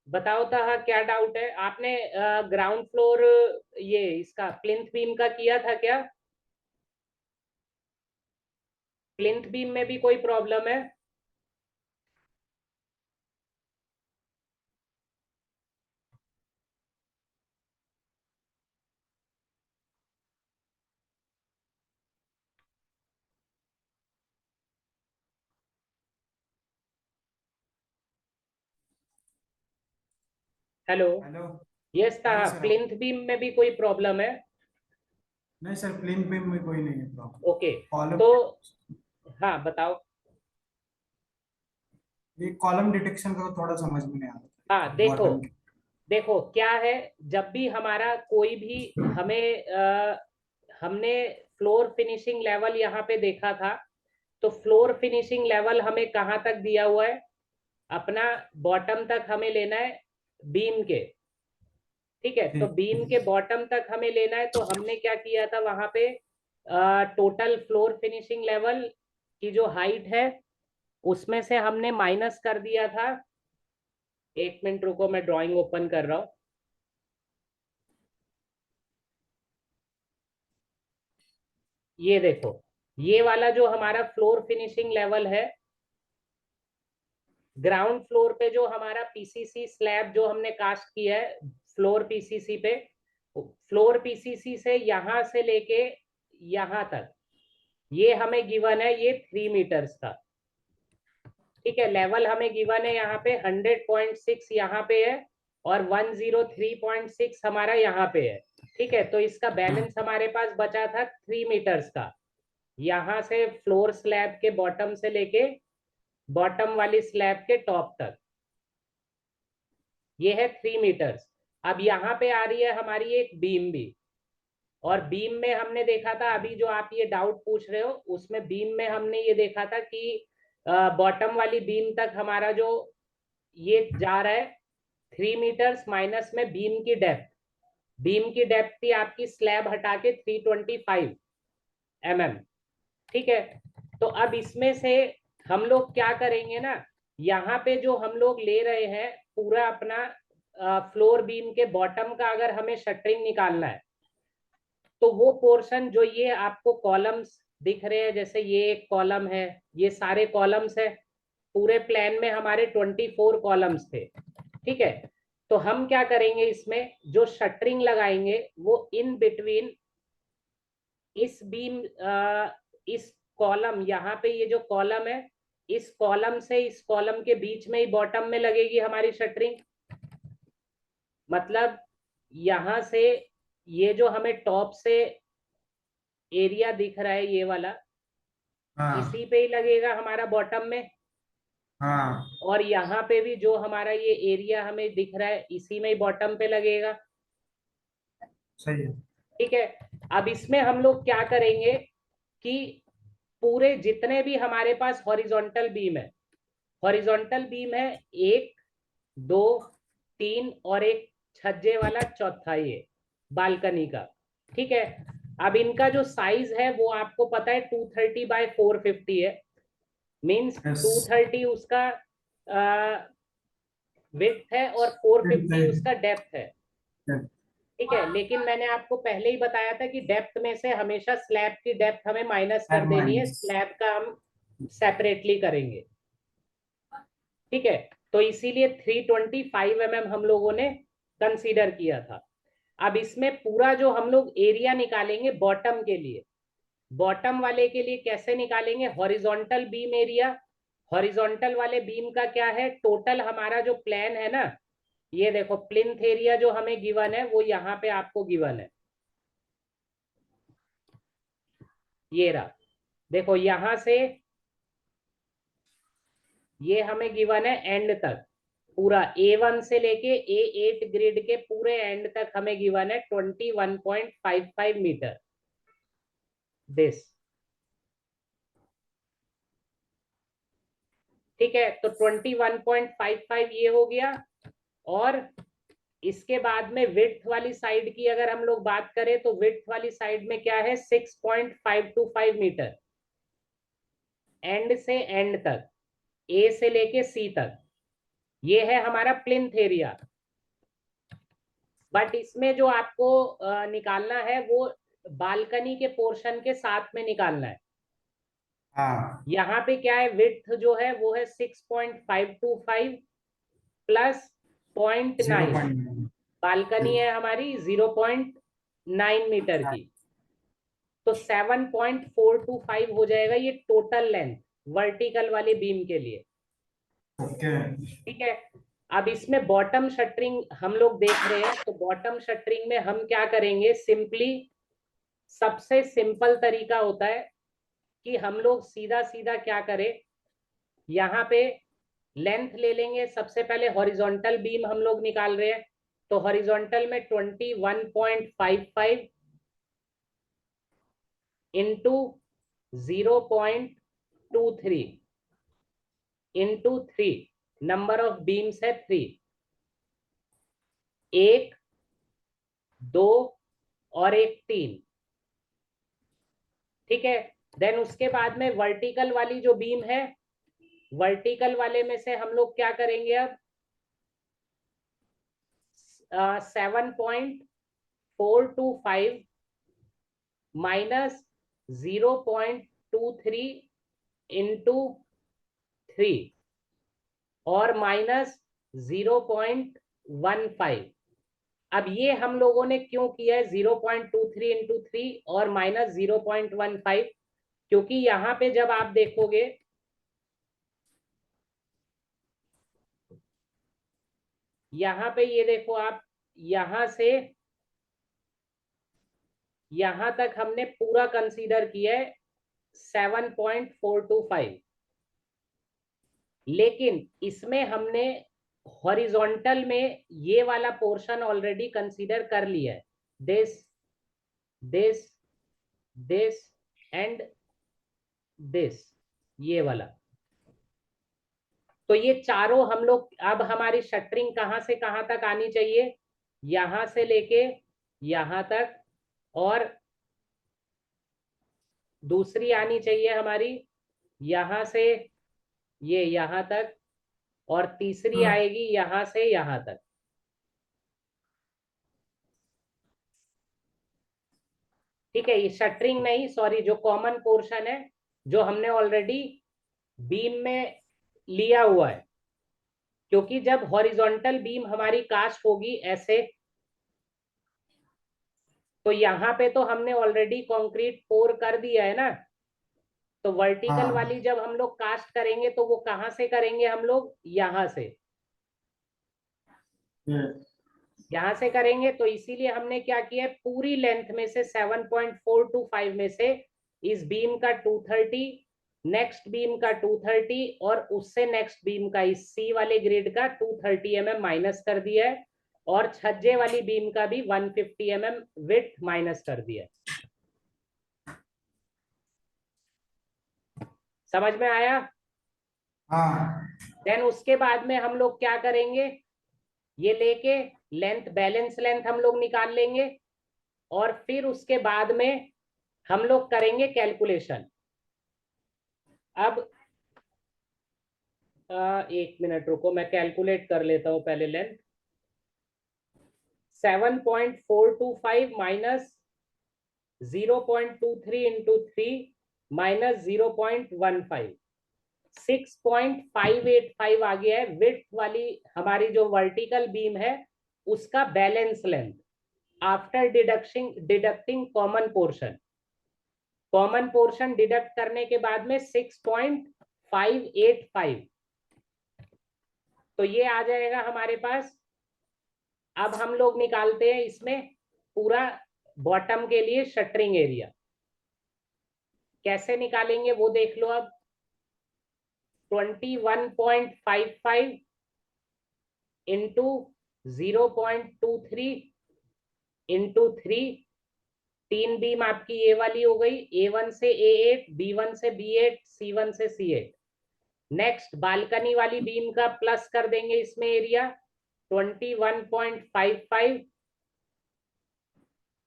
बताओ था क्या डाउट है आपने? ग्राउंड फ्लोर ये इसका प्लिंथ बीम का किया था क्या? प्लिंथ बीम में भी कोई प्रॉब्लम है? हेलो। हेलो। यस हाँ जी था, सर आप। प्लिंथ बीम में भी कोई प्रॉब्लम है? नहीं सर, प्लेन पे में कोई नहीं है प्रॉब्लम। ओके। कॉलम। तो हाँ बताओ। ये कॉलम डिटेक्शन का तो थोड़ा समझ में नहीं आ हाँ रहा देखो, बॉटम के। देखो क्या है, जब भी हमारा कोई भी हमें हमने फ्लोर फिनिशिंग लेवल यहाँ पे देखा था, तो फ्लोर फिनिशिंग लेवल हमें कहाँ तक दिया हुआ है? अपना बॉटम तक हमें लेना है बीम के। ठीक है, तो ठीक बीम के ठीक। बॉटम तक हमें लेना है, तो हमने क्या किया था वहां पे? टोटल फ्लोर फिनिशिंग लेवल की जो हाइट है उसमें से हमने माइनस कर दिया था। एक मिनट रुको, मैं ड्राइंग ओपन कर रहा हूँ। ये देखो, ये वाला जो हमारा फ्लोर फिनिशिंग लेवल है, ग्राउंड फ्लोर पे जो हमारा पीसीसी स्लैब जो हमने कास्ट किया है फ्लोर पीसीसी पे, फ्लोर पीसीसी से यहां से लेके यहां तक, ये हमें गिवन है ये 3 मीटर्स का। ठीक है, लेवल हमें गिवन है यहाँ पे 100.6 यहाँ पे है, और 103.6 हमारा यहाँ पे है। ठीक है, तो इसका हाँ बैलेंस हमारे पास बचा था 3 मीटर्स का, यहाँ से फ्लोर स्लैब के बॉटम से लेके बॉटम वाली स्लैब के टॉप तक, ये है 3 मीटर्स। अब यहाँ पे आ रही है हमारी एक बीम भी, और बीम में हमने देखा था, अभी जो आप ये डाउट पूछ रहे हो उसमें बीम में हमने ये देखा था कि बॉटम वाली बीम तक हमारा जो ये जा रहा है 3 मीटर्स माइनस में बीम की डेप्थ। बीम की डेप्थ थी आपकी स्लैब हटा के 325 mm। ठीक है, तो अब इसमें से हम लोग क्या करेंगे ना, यहाँ पे जो हम लोग ले रहे हैं पूरा अपना फ्लोर बीम के बॉटम का अगर हमें शटरिंग निकालना है, तो वो पोर्शन जो ये आपको कॉलम्स दिख रहे हैं, जैसे ये एक कॉलम है, ये सारे कॉलम्स है, पूरे प्लान में हमारे 24 कॉलम्स थे। ठीक है, तो हम क्या करेंगे, इसमें जो शटरिंग लगाएंगे वो इन बिटवीन इस बीम इस कॉलम, यहाँ पे ये जो कॉलम है, इस कॉलम से इस कॉलम के बीच में ही बॉटम में लगेगी हमारी शटरिंग। मतलब यहाँ से ये जो हमें टॉप से एरिया दिख रहा है ये वाला, हाँ इसी पे ही लगेगा हमारा बॉटम में, हाँ। और यहाँ पे भी जो हमारा ये एरिया हमें दिख रहा है इसी में ही बॉटम पे लगेगा। सही है। ठीक है, अब इसमें हम लोग क्या करेंगे कि पूरे जितने भी हमारे पास हॉरिजॉन्टल बीम है, हॉरिजॉन्टल बीम है एक, दो, तीन, और एक छज्जे वाला चौथा ये बालकनी का। ठीक है, अब इनका जो साइज है वो आपको पता है 230 बाय 450 है, मीन्स यस। 230 उसका विड्थ है और 450 उसका डेप्थ है। ठीक है, लेकिन मैंने आपको पहले ही बताया था कि डेप्थ में से हमेशा स्लैब की डेप्थ हमें माइनस कर देनी है, माइनस। स्लैब का हम सेपरेटली करेंगे। ठीक है, तो इसीलिए 325 mm हम लोगों ने कंसीडर किया था। अब इसमें पूरा जो हम लोग एरिया निकालेंगे बॉटम के लिए, बॉटम वाले के लिए कैसे निकालेंगे? हॉरिजॉन्टल बीम एरिया, हॉरिजॉन्टल वाले बीम का क्या है, टोटल हमारा जो प्लान है ना, ये देखो प्लिंथ एरिया जो हमें गिवन है वो यहाँ पे आपको गिवन है, ये रहा। देखो यहाँ से ये हमें गिवन है एंड तक, पूरा A1 से लेके A8 ग्रिड के पूरे एंड तक हमें गिवन है 21.55 मीटर दिस। ठीक है, तो 21.55 ये हो गया, और इसके बाद में विड्थ वाली साइड की अगर हम लोग बात करें तो विड्थ वाली साइड में क्या है, 6.525 मीटर, एंड से एंड तक, ए से लेके सी तक, ये है हमारा प्लिंथ एरिया। बट इसमें जो आपको निकालना है वो बालकनी के पोर्शन के साथ में निकालना है। हाँ यहाँ पे क्या है, विड्थ जो है वो है 6.525 प्लस 0.9। 0.9। बालकनी है हमारी 0.9 मीटर की, तो 7.425 हो जाएगा ये टोटल लेंथ वर्टिकल वाली बीम के लिए। ओके। ठीक है। अब इसमें बॉटम शटरिंग हम लोग देख रहे हैं, तो बॉटम शटरिंग में हम क्या करेंगे, सिंपली सबसे सिंपल तरीका होता है कि हम लोग सीधा सीधा क्या करें, यहाँ पे लेंथ ले लेंगे। सबसे पहले हॉरिजॉन्टल बीम हम लोग निकाल रहे हैं, तो हॉरिजॉन्टल में 21.55 into 0.23 into 3, number of beams है 3, 1 2 और 1 3। ठीक है। देन उसके बाद में वर्टिकल वाली जो बीम है, वर्टिकल वाले में से हम लोग क्या करेंगे अब, 7.425 माइनस 0.23 इंटू 3 और माइनस 0.15। अब ये हम लोगों ने क्यों किया है 0.23 इंटू 3 और माइनस 0.15, क्योंकि यहाँ पे जब आप देखोगे, यहाँ पे ये देखो आप, यहां से यहां तक हमने पूरा कंसीडर किया है 7.425, लेकिन इसमें हमने हॉरिजॉन्टल में ये वाला पोर्शन ऑलरेडी कंसीडर कर लिया है, this this this and this, ये वाला। तो ये चारों हम लोग, अब हमारी शटरिंग कहां से कहां तक आनी चाहिए, यहां से लेके यहां तक, और दूसरी आनी चाहिए हमारी यहां से ये यहां तक, और तीसरी आएगी यहां से यहां तक। ठीक है, ये शटरिंग नहीं, सॉरी, जो कॉमन पोर्शन है जो हमने ऑलरेडी बीम में लिया हुआ है, क्योंकि जब हॉरिजॉन्टल बीम हमारी कास्ट होगी ऐसे, तो यहाँ पे तो हमने ऑलरेडी कंक्रीट पोर कर दिया है ना, तो वर्टिकल हाँ वाली जब हम लोग कास्ट करेंगे तो वो कहाँ से करेंगे, हम लोग यहाँ से, ये यहाँ से करेंगे। तो इसीलिए हमने क्या किया है, पूरी लेंथ में से 7.425 में से इस बीम का 230, नेक्स्ट बीम का 230 और उससे नेक्स्ट बीम का इस सी वाले ग्रिड का 230 mm माइनस कर दिया है, और छज्जे वाली बीम का भी 150 mm विड्थ माइनस कर दिया है। समझ में आया? हाँ देन उसके बाद में हम लोग क्या करेंगे, ये लेके लेंथ, बैलेंस लेंथ हम लोग निकाल लेंगे, और फिर उसके बाद में हम लोग करेंगे कैलकुलेशन। अब 1 मिनट रुको, मैं कैलकुलेट कर लेता हूं पहले लेंथ। 7.425 माइनस 0.23 इंटू 3 माइनस 0.15, 6.585 आ गया है विड्थ वाली हमारी जो वर्टिकल बीम है उसका balance length, after deducting common portion. Common portion deduct करने के बाद में 6.585, तो ये आ जाएगा हमारे पास। अब हम लोग निकालते हैं इसमें पूरा बॉटम के लिए शटरिंग एरिया, कैसे निकालेंगे वो देख लो। अब 21.55 इंटू 0.23 इंटू 3, 3 बीम आपकी ए वाली हो गई, A1 से A8, B1 से B8, C1 से C8। नेक्स्ट बालकनी वाली बीम का प्लस कर देंगे इसमें area, 21.55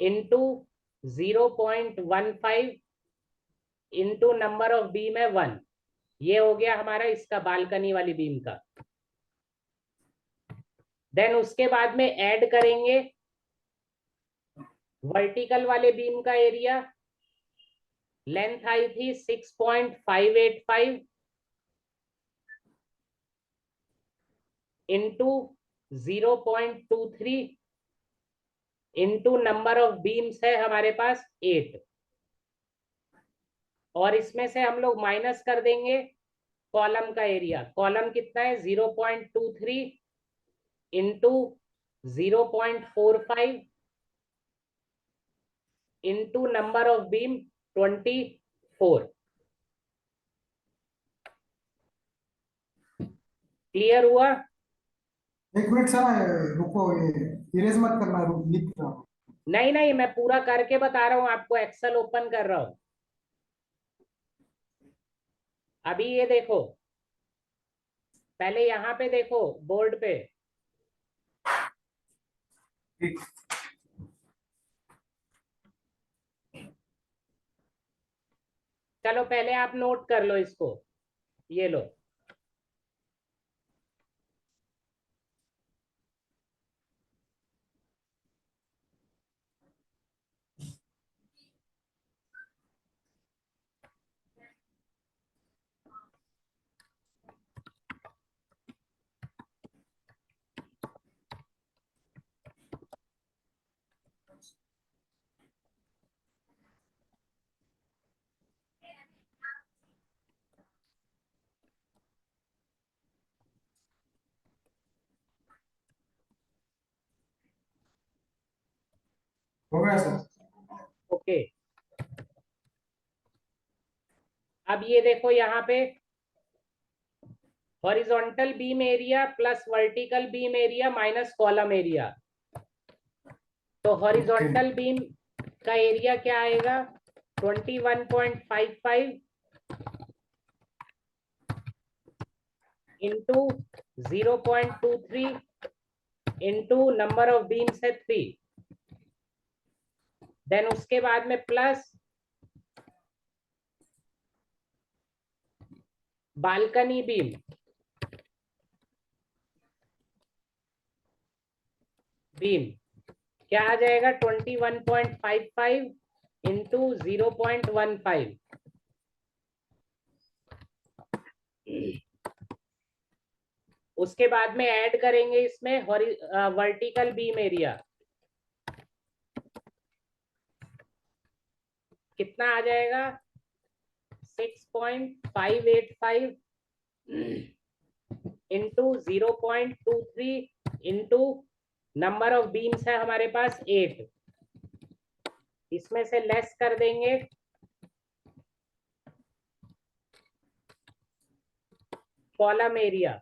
into 0.15 into number of beam है 1, ये हो गया हमारा इसका बालकनी वाली बीम का। देन उसके बाद में ऐड करेंगे वर्टिकल वाले बीम का एरिया, लेंथ आई थी 6.585 into 0.23 into number of beams है हमारे पास 8, और इसमें से हम लोग माइनस कर देंगे कॉलम का एरिया। कॉलम कितना है 0.23 into 0.45 into number of beam 24। Clear हुआ? एक मिनट सर, रुको, ये इरेज मत करना, लिख रहा हूँ। नहीं नहीं, मैं पूरा करके बता रहा हूं आपको, एक्सेल ओपन कर रहा हूं अभी। ये देखो, पहले यहां पे देखो बोर्ड पे, ठीक। चलो पहले आप नोट कर लो इसको, ये लो। हो गया सर। ओके, अब ये देखो यहाँ पे horizontal beam area plus vertical beam area minus column area. तो हॉरिजॉन्टल बीम का एरिया क्या आएगा 21.55 into 0.23 into number of beams है 3। देन उसके बाद में प्लस बालकनी बीम, क्या आ जाएगा 21.55 इंटू 0.15। उसके बाद में ऐड करेंगे इसमें वर्टिकल बीम एरिया, कितना आ जाएगा 6.585 into 0.23 into number of beams है हमारे पास 8। इसमें से लेस कर देंगे कॉलम एरिया।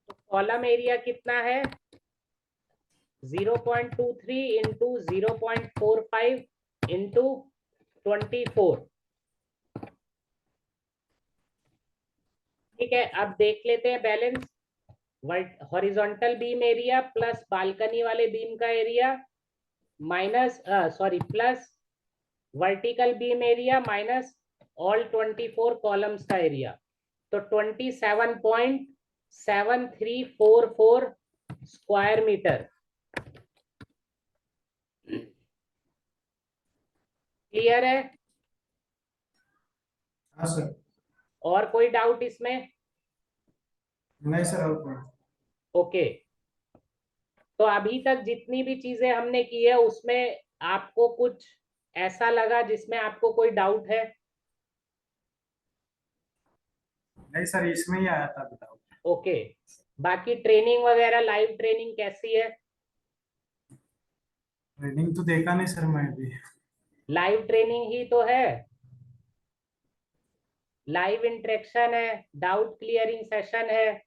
तो कॉलम एरिया कितना है 0.23 इंटू 0.45 इंटू 24। ठीक है, अब देख लेते हैं balance. Horizontal beam area plus balcony वाले बीम का area minus plus vertical beam area minus all 24 columns का एरिया। तो 27.7344 स्क्वायर मीटर। क्लियर है? हाँ सर। और कोई डाउट इसमें? नहीं सर, और कोई। ओके, तो अभी तक जितनी भी चीजें हमने की है उसमें आपको कुछ ऐसा लगा जिसमें आपको कोई डाउट है? नहीं सर, इसमें ही आया था, बताओ। ओके, बाकी ट्रेनिंग वगैरह लाइव ट्रेनिंग कैसी है? ट्रेनिंग तो देखा नहीं सर मैं भी। लाइव ट्रेनिंग ही तो है, लाइव इंटरेक्शन है, डाउट क्लियरिंग सेशन है।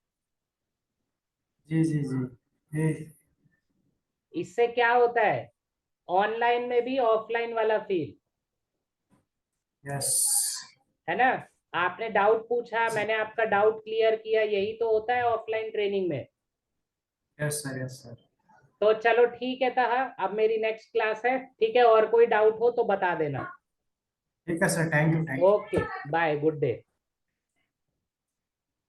जी जी जी। ये। इससे क्या होता है ऑनलाइन में भी ऑफलाइन वाला फील, यस। है ना? आपने डाउट पूछा, मैंने आपका डाउट क्लियर किया, यही तो होता है ऑफलाइन ट्रेनिंग में। Yes sir, yes sir. तो चलो ठीक है ताहा, अब मेरी नेक्स्ट क्लास है, ठीक है? और कोई डाउट हो तो बता देना। ठीक है sir, thank you, thank you. Okay, bye, good day.